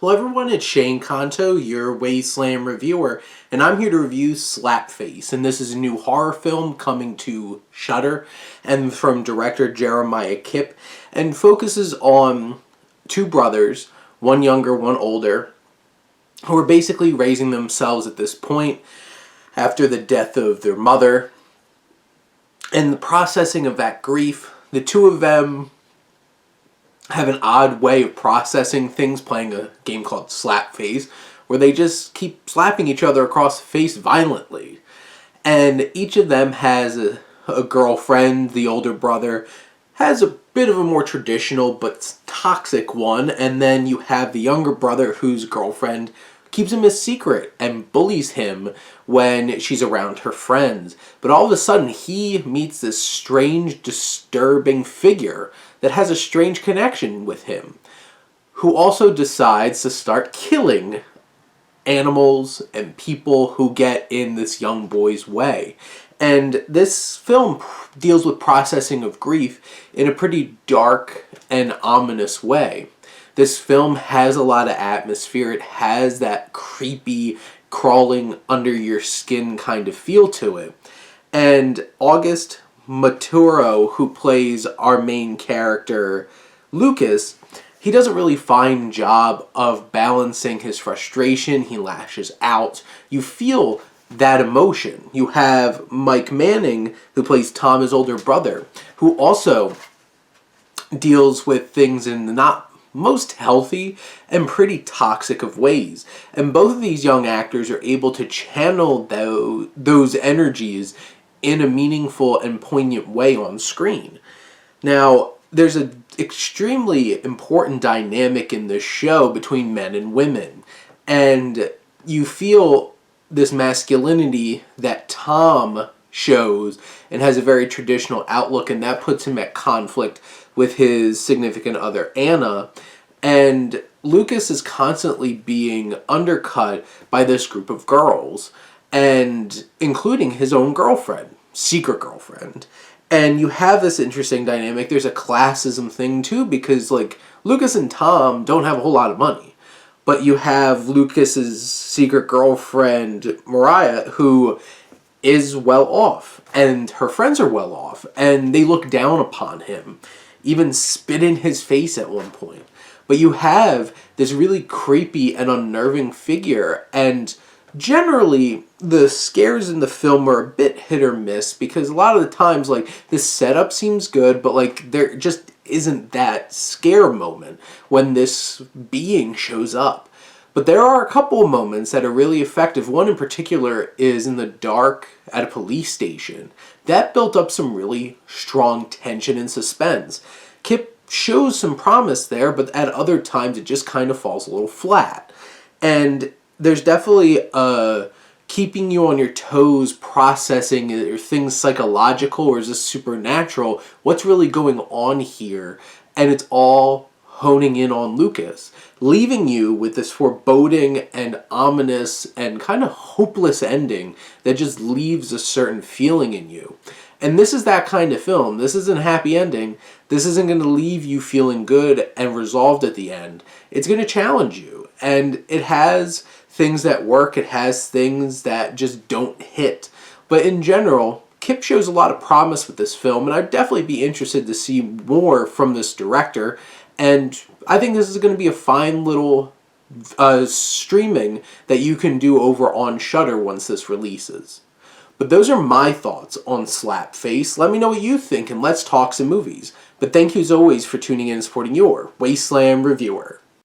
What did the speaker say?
Hello everyone, it's Shane Kanto, your Wasteland reviewer, and I'm here to review Slapface, and this is a new horror film coming to Shudder, and from director Jeremiah Kipp, and focuses on two brothers, one younger, one older, who are basically raising themselves at this point after the death of their mother, and the processing of that grief. The two of them have an odd way of processing things, playing a game called Slapface, where they just keep slapping each other across the face violently. And each of them has a girlfriend. The older brother has a bit of a more traditional but toxic one, and then you have the younger brother whose girlfriend keeps him a secret and bullies him when she's around her friends. But all of a sudden, he meets this strange, disturbing figure that has a strange connection with him, who also decides to start killing animals and people who get in this young boy's way. And this film deals with processing of grief in a pretty dark and ominous way. This film has a lot of atmosphere. It has that creepy, crawling under your skin kind of feel to it. And Maturo, who plays our main character, Lukas, he does a really fine job of balancing his frustration. He lashes out. You feel that emotion. You have Mike Manning, who plays Tom, his older brother, who also deals with things in the not most healthy and pretty toxic of ways. And both of these young actors are able to channel those energies in a meaningful and poignant way on screen. Now, there's an extremely important dynamic in this show between men and women. And you feel this masculinity that Tom shows and has a very traditional outlook, and that puts him at conflict with his significant other, Anna. And Lukas is constantly being undercut by this group of girls, and including his own girlfriend, secret girlfriend. And you have this interesting dynamic. There's a classism thing too, because like Lukas and Tom don't have a whole lot of money, but you have Lukas's secret girlfriend, Mariah, who is well off, and her friends are well off, and they look down upon him, even spit in his face at one point. But you have this really creepy and unnerving figure, and generally the scares in the film are a bit hit or miss, because a lot of the times, like, the setup seems good, but like there just isn't that scare moment when this being shows up. But there are a couple of moments that are really effective. One in particular is in the dark at a police station. That built up some really strong tension and suspense. Kipp shows some promise there, but at other times it just kind of falls a little flat. And there's definitely keeping you on your toes, processing, are things psychological or is this supernatural? What's really going on here? And it's all honing in on Lukas, leaving you with this foreboding and ominous and kind of hopeless ending that just leaves a certain feeling in you. And this is that kind of film. This isn't a happy ending. This isn't going to leave you feeling good and resolved at the end. It's going to challenge you. And it has things that work. It has things that just don't hit. But in general, Kipp shows a lot of promise with this film, and I'd definitely be interested to see more from this director. And I think this is going to be a fine little streaming that you can do over on Shudder once this releases. But those are my thoughts on Slapface. Let me know what you think, and let's talk some movies. But thank you as always for tuning in and supporting your Wasteland reviewer.